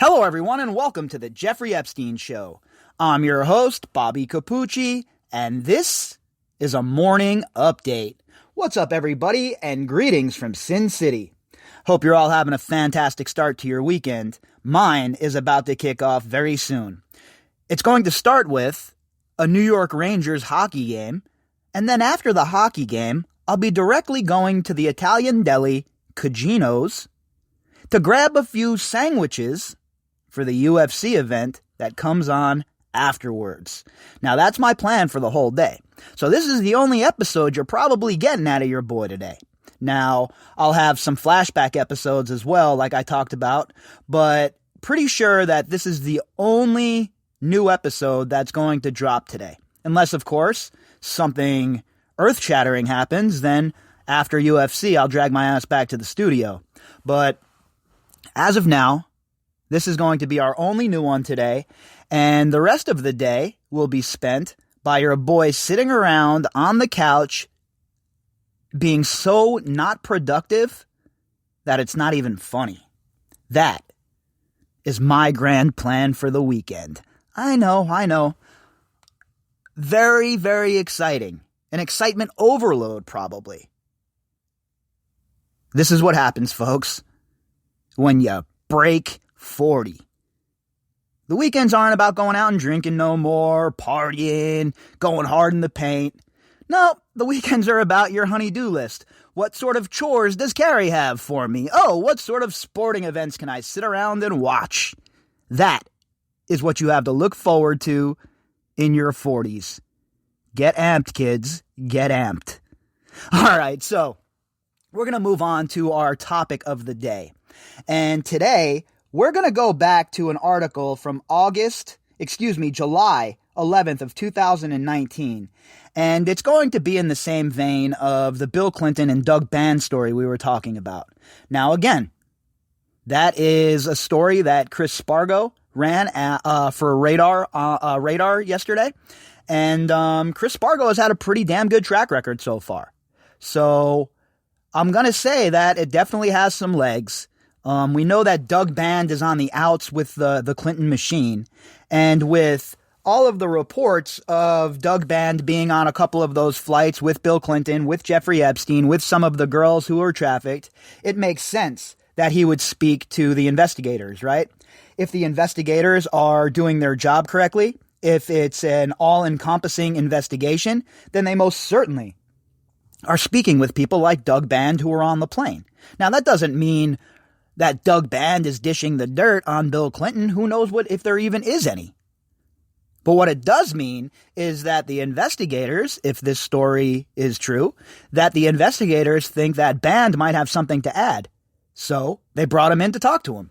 Hello, everyone, and welcome to the Jeffrey Epstein Show. I'm your host, Bobbycapucci, and this is a morning update. What's up, everybody, and greetings from Sin City. Hope you're all having a fantastic start to your weekend. Mine is about to kick off very soon. It's going to start with a New York Rangers hockey game, and then after the hockey game, I'll be directly going to the Italian deli, Cugino's, to grab a few sandwiches for the UFC event that comes on afterwards. Now, that's my plan for the whole day. So this is the only episode you're probably getting out of your boy today. Now, I'll have some flashback episodes as well, like I talked about, but pretty sure that this is the only new episode that's going to drop today. Unless, of course, something earth-shattering happens, then after UFC, I'll drag my ass back to the studio. But as of now, this is going to be our only new one today, and the rest of the day will be spent by your boy sitting around on the couch being so not productive that it's not even funny. That is my grand plan for the weekend. I know. Very, very exciting. An excitement overload, probably. This is what happens, folks, when you break 40. The weekends aren't about going out and drinking no more, partying, going hard in the paint. No, the weekends are about your honey-do list. What sort of chores does Carrie have for me? Oh, what sort of sporting events can I sit around and watch? That is what you have to look forward to in your 40s. Get amped, kids. Get amped. All right, so we're going to move on to our topic of the day. And today, we're going to go back to an article from July 11th of 2019. And it's going to be in the same vein of the Bill Clinton and Doug Band story we were talking about. Now, again, that is a story that Chris Spargo ran for Radar yesterday. And Chris Spargo has had a pretty damn good track record so far. So I'm going to say that it definitely has some legs. We know that Doug Band is on the outs with the Clinton machine, and with all of the reports of Doug Band being on a couple of those flights with Bill Clinton, with Jeffrey Epstein, with some of the girls who were trafficked, it makes sense that he would speak to the investigators, right? If the investigators are doing their job correctly, if it's an all-encompassing investigation, then they most certainly are speaking with people like Doug Band who were on the plane. Now, that doesn't mean that Doug Band is dishing the dirt on Bill Clinton. Who knows if there even is any. But what it does mean is that the investigators, if this story is true, that the investigators think that Band might have something to add. So they brought him in to talk to him.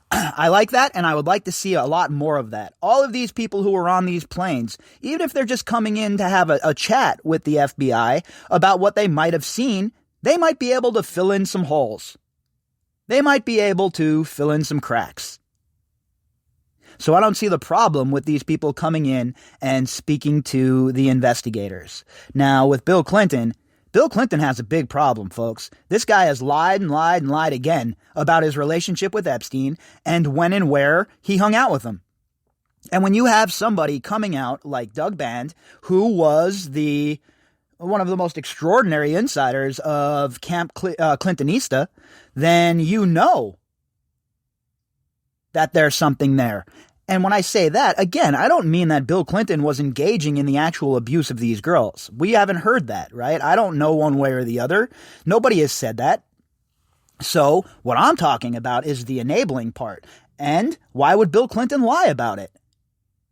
I like that, and I would like to see a lot more of that. All of these people who are on these planes, even if they're just coming in to have a chat with the FBI about what they might have seen, they might be able to fill in some holes. They might be able to fill in some cracks. So I don't see the problem with these people coming in and speaking to the investigators. Now, with Bill Clinton has a big problem, folks. This guy has lied and lied and lied again about his relationship with Epstein and when and where he hung out with him. And when you have somebody coming out like Doug Band, who was one of the most extraordinary insiders of Camp Clintonista, then you know that there's something there. And when I say that, again, I don't mean that Bill Clinton was engaging in the actual abuse of these girls. We haven't heard that, right? I don't know one way or the other. Nobody has said that. So what I'm talking about is the enabling part. And why would Bill Clinton lie about it?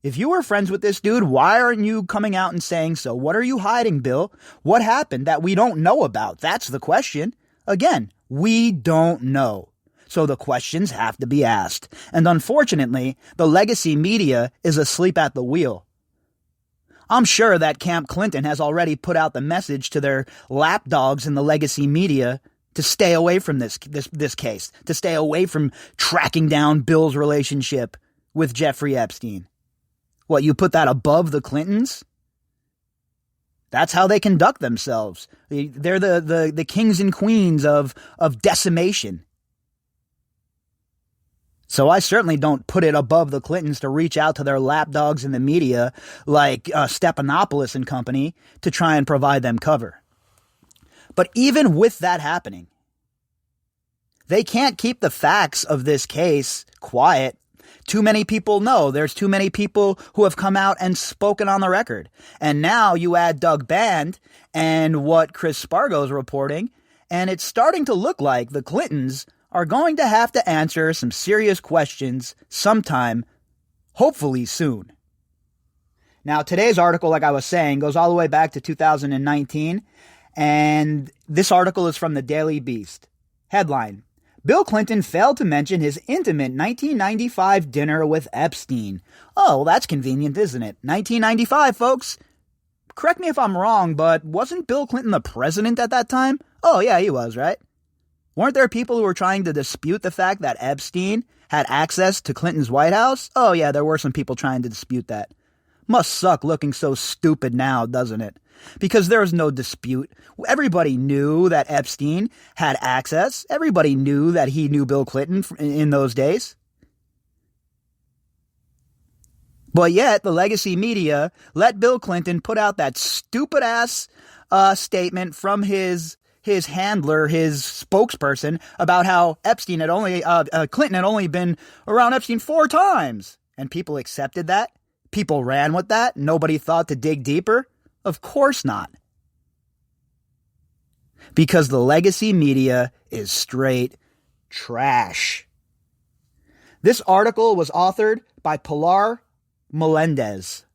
If you were friends with this dude, why aren't you coming out and saying so? What are you hiding, Bill? What happened that we don't know about? That's the question. Again, we don't know. So the questions have to be asked. And unfortunately, the legacy media is asleep at the wheel. I'm sure that Camp Clinton has already put out the message to their lapdogs in the legacy media to stay away from this case, to stay away from tracking down Bill's relationship with Jeffrey Epstein. What, you put that above the Clintons? That's how they conduct themselves. They're the kings and queens of decimation. So I certainly don't put it above the Clintons to reach out to their lapdogs in the media like Stephanopoulos and company to try and provide them cover. But even with that happening, they can't keep the facts of this case quiet. Too many people know. There's too many people who have come out and spoken on the record. And now you add Doug Band and what Chris Spargo's reporting, and it's starting to look like the Clintons are going to have to answer some serious questions sometime, hopefully soon. Now, today's article, like I was saying, goes all the way back to 2019, and this article is from the Daily Beast. Headline: Bill Clinton failed to mention his intimate 1995 dinner with Epstein. Oh, well, that's convenient, isn't it? 1995, folks. Correct me if I'm wrong, but wasn't Bill Clinton the president at that time? Oh, yeah, he was, right? Weren't there people who were trying to dispute the fact that Epstein had access to Clinton's White House? Oh, yeah, there were some people trying to dispute that. Must suck looking so stupid now, doesn't it? Because there was no dispute. Everybody knew that Epstein had access. Everybody knew that he knew Bill Clinton in those days. But yet, the legacy media let Bill Clinton put out that stupid-ass statement from his handler, his spokesperson, about how Epstein had only, Clinton had only been around Epstein 4 times. And people accepted that. People ran with that. Nobody thought to dig deeper. Of course not. Because the legacy media is straight trash. This article was authored by Pilar Melendez.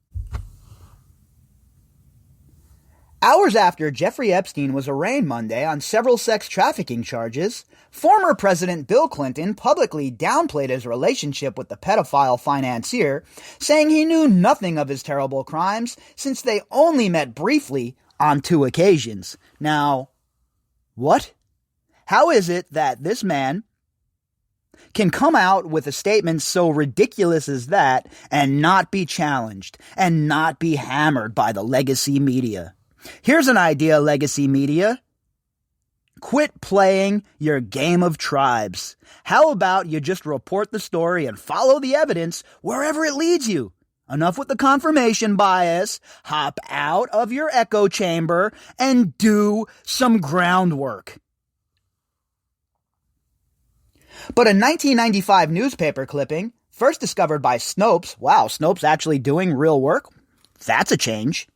Hours after Jeffrey Epstein was arraigned Monday on several sex trafficking charges, former President Bill Clinton publicly downplayed his relationship with the pedophile financier, saying he knew nothing of his terrible crimes since they only met briefly on 2 occasions. Now, what? How is it that this man can come out with a statement so ridiculous as that and not be challenged and not be hammered by the legacy media? Here's an idea, legacy media. Quit playing your game of tribes. How about you just report the story and follow the evidence wherever it leads you? Enough with the confirmation bias. Hop out of your echo chamber and do some groundwork. But a 1995 newspaper clipping, first discovered by Snopes, wow, Snopes actually doing real work? That's a change.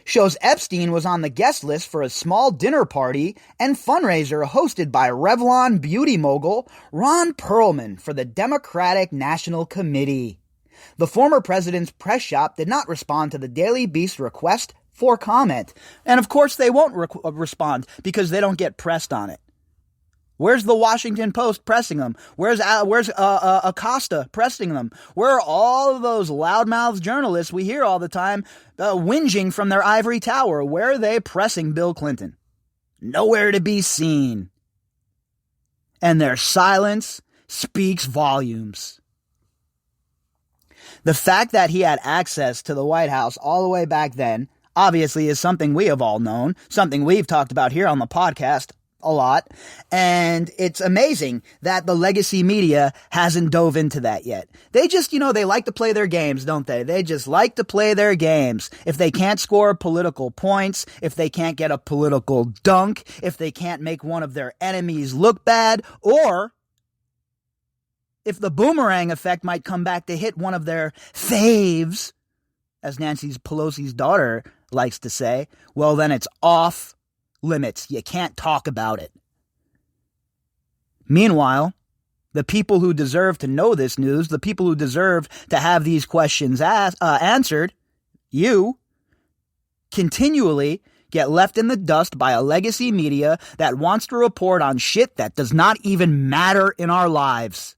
Shows Epstein was on the guest list for a small dinner party and fundraiser hosted by Revlon beauty mogul Ron Perlman for the Democratic National Committee. The former president's press shop did not respond to the Daily Beast request for comment. And of course they won't respond because they don't get pressed on it. Where's the Washington Post pressing them? Where's Acosta pressing them? Where are all of those loudmouth journalists we hear all the time whinging from their ivory tower? Where are they pressing Bill Clinton? Nowhere to be seen. And their silence speaks volumes. The fact that he had access to the White House all the way back then obviously is something we have all known, something we've talked about here on the podcast a lot, and it's amazing that the legacy media hasn't dove into that yet. They just, they like to play their games, don't they? They just like to play their games. If they can't score political points, if they can't get a political dunk, if they can't make one of their enemies look bad, or if the boomerang effect might come back to hit one of their faves, as Nancy Pelosi's daughter likes to say, well, then it's off limits. You can't talk about it. Meanwhile, the people who deserve to know this news, the people who deserve to have these questions answered, you continually get left in the dust by a legacy media that wants to report on shit that does not even matter in our lives.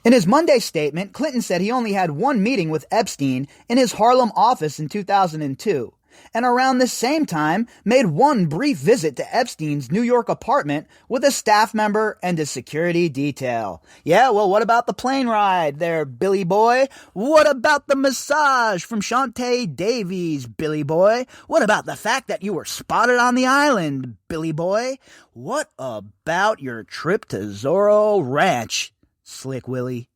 In his Monday statement, Clinton said he only had one meeting with Epstein in his Harlem office in 2002. and around the same time made one brief visit to Epstein's New York apartment with a staff member and a security detail. Yeah, well, what about the plane ride there, Billy boy? What about the massage from Shantae Davies, Billy boy? What about the fact that you were spotted on the island, Billy boy? What about your trip to Zorro Ranch, Slick Willie?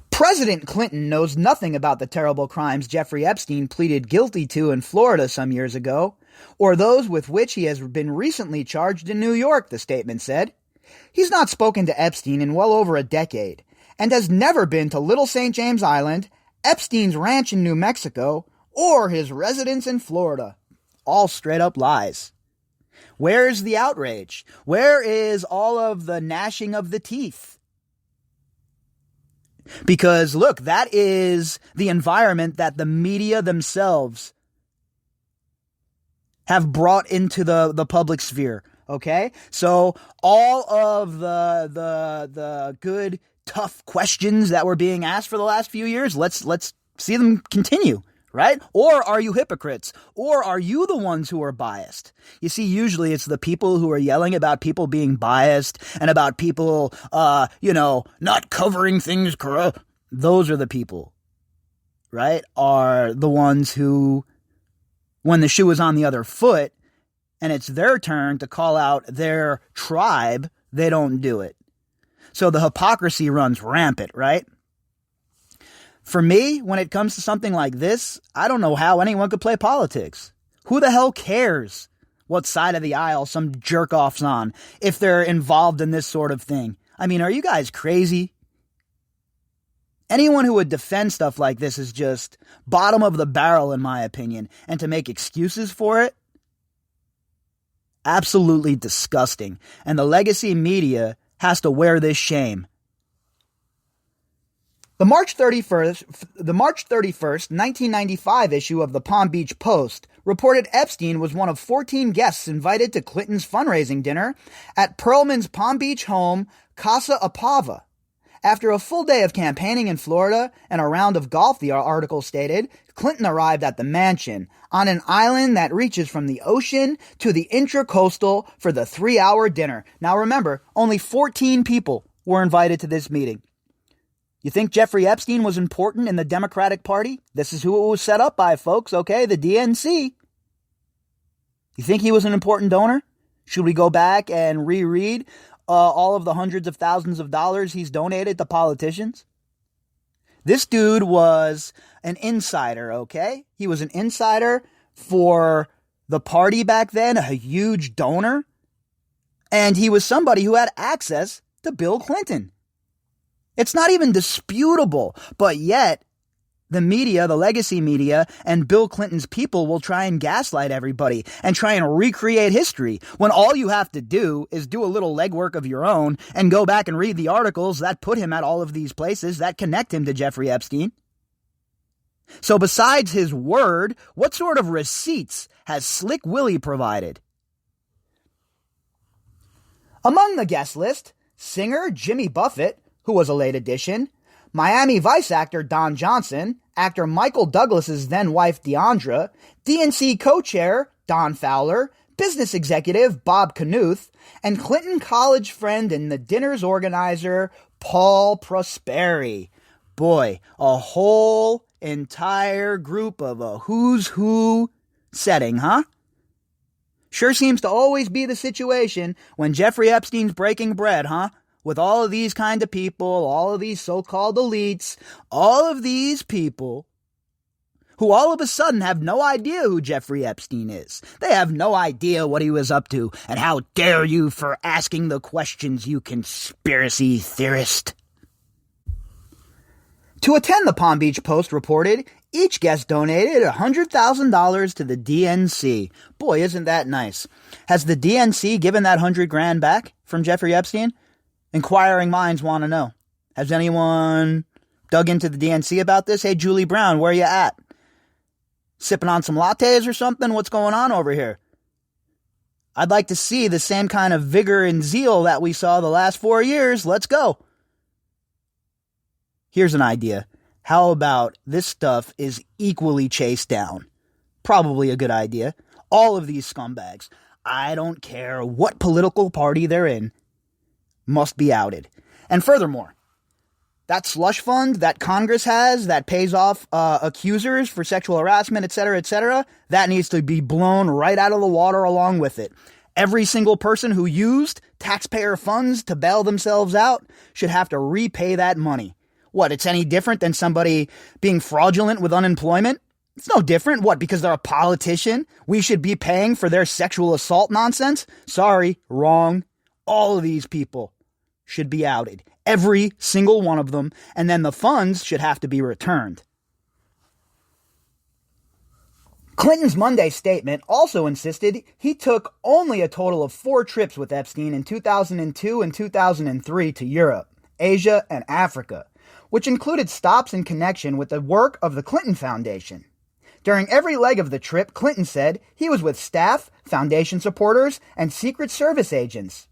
President Clinton knows nothing about the terrible crimes Jeffrey Epstein pleaded guilty to in Florida some years ago, or those with which he has been recently charged in New York, the statement said. He's not spoken to Epstein in well over a decade, and has never been to Little St. James Island, Epstein's ranch in New Mexico, or his residence in Florida. All straight up lies. Where's the outrage? Where is all of the gnashing of the teeth? Because, look, that is the environment that the media themselves have brought into the public sphere, okay? So all of the good, tough questions that were being asked for the last few years, let's see them continue, right? Or are you hypocrites? Or are you the ones who are biased? You see, usually it's the people who are yelling about people being biased and about people, not covering things correct. Those are the people, right? Are the ones who, when the shoe is on the other foot and it's their turn to call out their tribe, they don't do it. So the hypocrisy runs rampant, right? For me, when it comes to something like this, I don't know how anyone could play politics. Who the hell cares what side of the aisle some jerk-off's on if they're involved in this sort of thing? I mean, are you guys crazy? Anyone who would defend stuff like this is just bottom of the barrel, in my opinion, and to make excuses for it, absolutely disgusting. And the legacy media has to wear this shame. The March 31st, 1995 issue of the Palm Beach Post reported Epstein was one of 14 guests invited to Clinton's fundraising dinner at Perlman's Palm Beach home, Casa Apava. After a full day of campaigning in Florida and a round of golf, the article stated, Clinton arrived at the mansion on an island that reaches from the ocean to the intracoastal for the 3-hour dinner. Now remember, only 14 people were invited to this meeting. You think Jeffrey Epstein was important in the Democratic Party? This is who it was set up by, folks, okay? The DNC. You think he was an important donor? Should we go back and reread all of the hundreds of thousands of dollars he's donated to politicians? This dude was an insider, okay? He was an insider for the party back then, a huge donor. And he was somebody who had access to Bill Clinton. It's not even disputable, but yet the media, the legacy media, and Bill Clinton's people will try and gaslight everybody and try and recreate history when all you have to do is do a little legwork of your own and go back and read the articles that put him at all of these places that connect him to Jeffrey Epstein. So besides his word, what sort of receipts has Slick Willie provided? Among the guest list, singer Jimmy Buffett, who was a late addition, Miami Vice actor Don Johnson, actor Michael Douglas's then-wife Deandra, DNC co-chair Don Fowler, business executive Bob Knuth, and Clinton college friend and the dinner's organizer Paul Prosperi. Boy, a whole entire group of a who's who setting, huh? Sure seems to always be the situation when Jeffrey Epstein's breaking bread, huh? With all of these kind of people, all of these so-called elites, all of these people who all of a sudden have no idea who Jeffrey Epstein is. They have no idea what he was up to, and how dare you for asking the questions, you conspiracy theorist. To attend, the Palm Beach Post reported, each guest donated $100,000 to the DNC. Boy, isn't that nice. Has the DNC given that $100,000 back from Jeffrey Epstein? Inquiring minds want to know. Has anyone dug into the DNC about this? Hey, Julie Brown, where you at? Sipping on some lattes or something? What's going on over here? I'd like to see the same kind of vigor and zeal that we saw the last 4 years. Let's go. Here's an idea. How about this stuff is equally chased down? Probably a good idea. All of these scumbags, I don't care what political party they're in, must be outed. And furthermore, that slush fund that Congress has that pays off accusers for sexual harassment, etc., that needs to be blown right out of the water along with it. Every single person who used taxpayer funds to bail themselves out should have to repay that money. What, it's any different than somebody being fraudulent with unemployment? It's no different. What, because they're a politician, we should be paying for their sexual assault nonsense? Sorry, wrong. All of these people should be outed. Every single one of them. And then the funds should have to be returned. Clinton's Monday statement also insisted he took only a total of 4 trips with Epstein in 2002 and 2003 to Europe, Asia, and Africa, which included stops in connection with the work of the Clinton Foundation. During every leg of the trip, Clinton said he was with staff, foundation supporters, and Secret Service agents.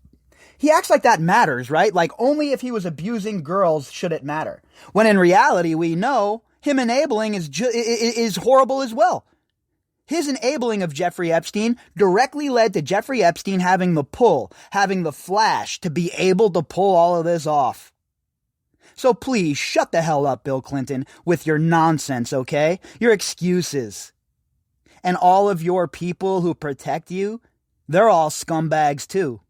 He acts like that matters, right? Like only if he was abusing girls should it matter. When in reality, we know him enabling is horrible as well. His enabling of Jeffrey Epstein directly led to Jeffrey Epstein having the pull, having the flash to be able to pull all of this off. So please shut the hell up, Bill Clinton, with your nonsense, okay? Your excuses. And all of your people who protect you, they're all scumbags too.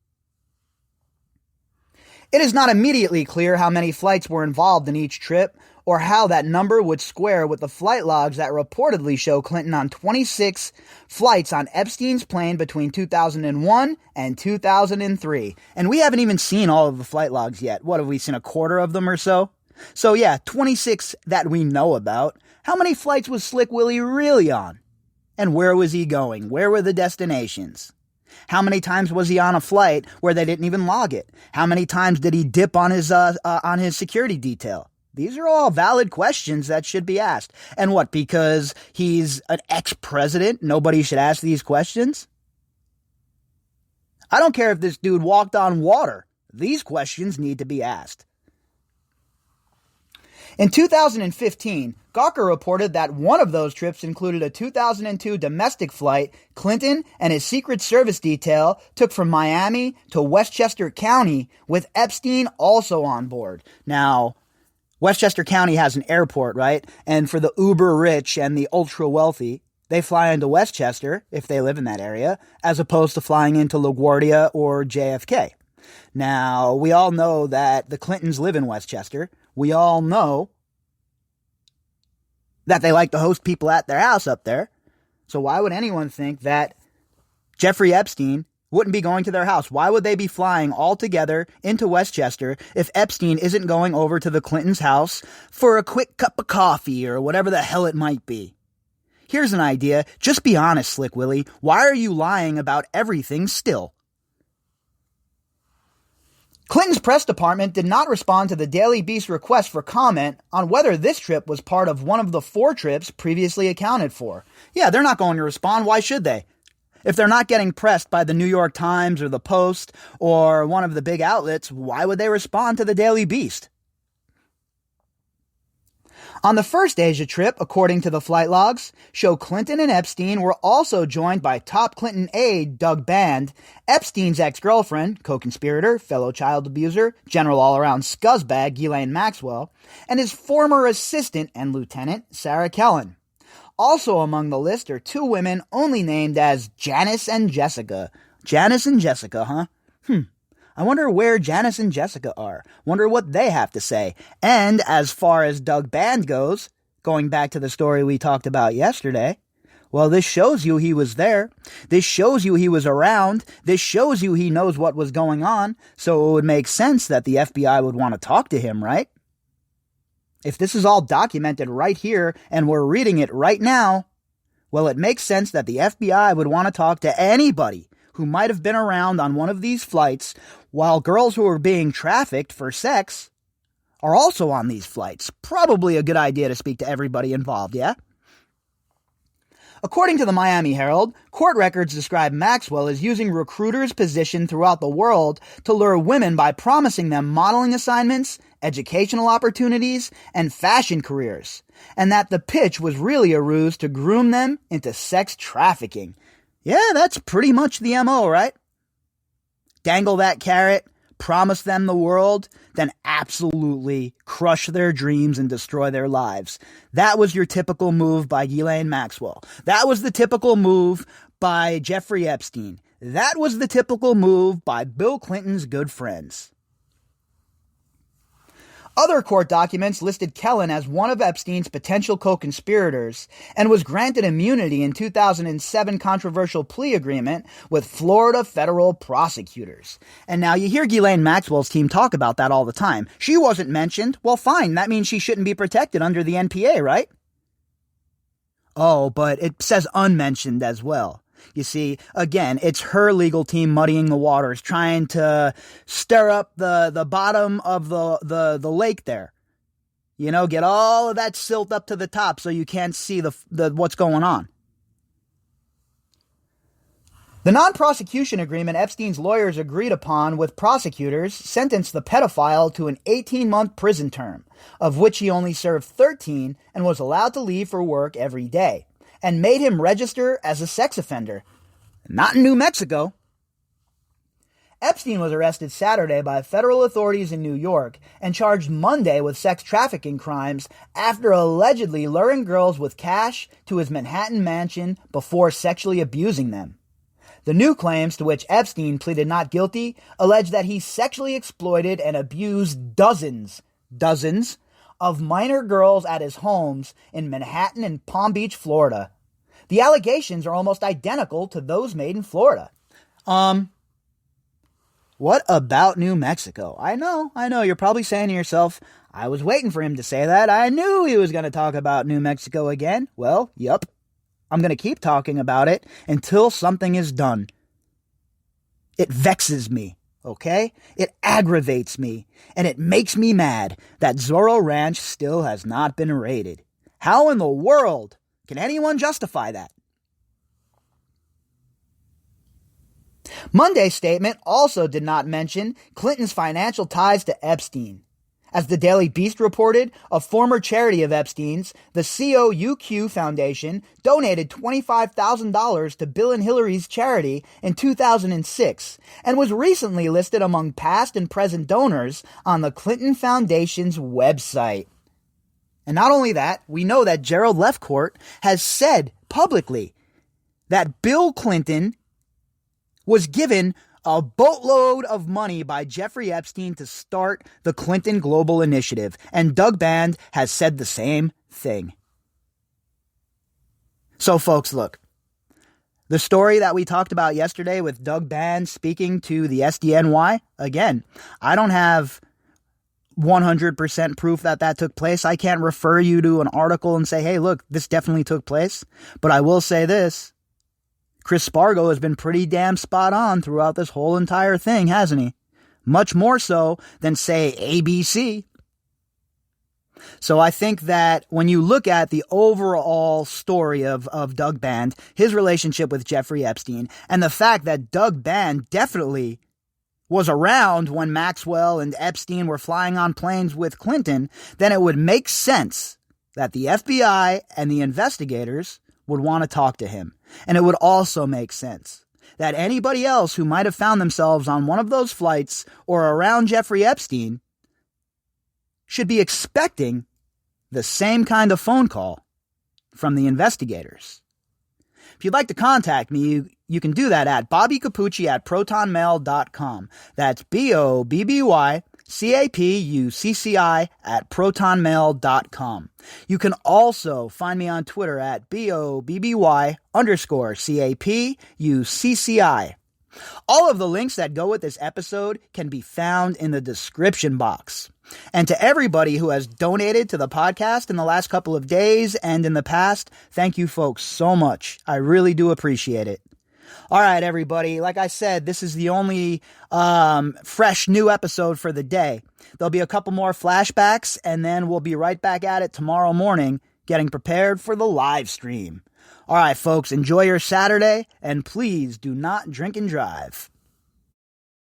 It is not immediately clear how many flights were involved in each trip, or how that number would square with the flight logs that reportedly show Clinton on 26 flights on Epstein's plane between 2001 and 2003. And we haven't even seen all of the flight logs yet. What, have we seen a quarter of them or so? So yeah, 26 that we know about. How many flights was Slick Willie really on? And where was he going? Where were the destinations? How many times was he on a flight where they didn't even log it? How many times did he dip on his security detail? These are all valid questions that should be asked. And what, because he's an ex-president, nobody should ask these questions? I don't care if this dude walked on water. These questions need to be asked. In 2015, Gawker reported that one of those trips included a 2002 domestic flight Clinton and his Secret Service detail took from Miami to Westchester County, with Epstein also on board. Now, Westchester County has an airport, right? And for the uber rich and the ultra wealthy, they fly into Westchester, if they live in that area, as opposed to flying into LaGuardia or JFK. Now, we all know that the Clintons live in Westchester. We all know that they like to host people at their house up there. So why would anyone think that Jeffrey Epstein wouldn't be going to their house? Why would they be flying all together into Westchester if Epstein isn't going over to the Clintons' house for a quick cup of coffee or whatever the hell it might be? Here's an idea. Just be honest, Slick Willie. Why are you lying about everything still? Clinton's press department did not respond to the Daily Beast request for comment on whether this trip was part of one of the 4 trips previously accounted for. Yeah, they're not going to respond. Why should they? If they're not getting pressed by the New York Times or the Post or one of the big outlets, why would they respond to the Daily Beast? On the first Asia trip, according to the flight logs, show Clinton and Epstein were also joined by top Clinton aide Doug Band, Epstein's ex-girlfriend, co-conspirator, fellow child abuser, general all-around scuzzbag Ghislaine Maxwell, and his former assistant and lieutenant, Sarah Kellen. Also among the list are 2 women only named as Janice and Jessica. Janice and Jessica, huh? I wonder where Janice and Jessica are. Wonder what they have to say. And as far as Doug Band goes, going back to the story we talked about yesterday, well, this shows you he was there. This shows you he was around. This shows you he knows what was going on. So it would make sense that the FBI would want to talk to him, right? If this is all documented right here and we're reading it right now, well, it makes sense that the FBI would want to talk to anybody who might have been around on one of these flights while girls who are being trafficked for sex are also on these flights. Probably a good idea to speak to everybody involved, yeah? According to the Miami Herald, court records describe Maxwell as using recruiters positioned throughout the world to lure women by promising them modeling assignments, educational opportunities, and fashion careers, and that the pitch was really a ruse to groom them into sex trafficking. Yeah, that's pretty much the MO, right? Dangle that carrot, promise them the world, then absolutely crush their dreams and destroy their lives. That was your typical move by Ghislaine Maxwell. That was the typical move by Jeffrey Epstein. That was the typical move by Bill Clinton's good friends. Other court documents listed Kellen as one of Epstein's potential co-conspirators and was granted immunity in 2007 controversial plea agreement with Florida federal prosecutors. And now you hear Ghislaine Maxwell's team talk about that all the time. She wasn't mentioned. Well, fine. That means she shouldn't be protected under the NPA, right? Oh, but it says unmentioned as well. You see, again, it's her legal team muddying the waters, trying to stir up the bottom of the lake there. You know, get all of that silt up to the top so you can't see the what's going on. The non-prosecution agreement Epstein's lawyers agreed upon with prosecutors sentenced the pedophile to an 18-month prison term, of which he only served 13 and was allowed to leave for work every day, and made him register as a sex offender. Not in New Mexico. Epstein was arrested Saturday by federal authorities in New York and charged Monday with sex trafficking crimes after allegedly luring girls with cash to his Manhattan mansion before sexually abusing them. The new claims, to which Epstein pleaded not guilty, allege that he sexually exploited and abused dozens of minor girls at his homes in Manhattan and Palm Beach, Florida. The allegations are almost identical to those made in Florida. What about New Mexico? I know. You're probably saying to yourself, I was waiting for him to say that. I knew he was going to talk about New Mexico again. Well, yup. I'm going to keep talking about it until something is done. It vexes me. Okay? It aggravates me, and it makes me mad that Zorro Ranch still has not been raided. How in the world can anyone justify that? Monday's statement also did not mention Clinton's financial ties to Epstein. As the Daily Beast reported, a former charity of Epstein's, the COUQ Foundation, donated $25,000 to Bill and Hillary's charity in 2006 and was recently listed among past and present donors on the Clinton Foundation's website. And not only that, we know that Gerald Lefcourt has said publicly that Bill Clinton was given a boatload of money by Jeffrey Epstein to start the Clinton Global Initiative, and Doug Band has said the same thing. So, folks, look. The story that we talked about yesterday with Doug Band speaking to the SDNY, again, I don't have 100% proof that took place. I can't refer you to an article and say, hey, look, this definitely took place. But I will say this. Chris Spargo has been pretty damn spot on throughout this whole entire thing, hasn't he? Much more so than, say, ABC. So I think that when you look at the overall story of Doug Band, his relationship with Jeffrey Epstein, and the fact that Doug Band definitely was around when Maxwell and Epstein were flying on planes with Clinton, then it would make sense that the FBI and the investigators would want to talk to him. And it would also make sense that anybody else who might have found themselves on one of those flights or around Jeffrey Epstein should be expecting the same kind of phone call from the investigators. If you'd like to contact me, you can do that at bobbycapucci@protonmail.com. That's BOBBYCAPUCCI@protonmail.com. You can also find me on Twitter at BOBBY_CAPUCCI. All of the links that go with this episode can be found in the description box. And to everybody who has donated to the podcast in the last couple of days and in the past, thank you folks so much. I really do appreciate it. All right, everybody. Like I said, this is the only fresh new episode for the day. There'll be a couple more flashbacks, and then we'll be right back at it tomorrow morning getting prepared for the live stream. All right, folks, enjoy your Saturday, and please do not drink and drive.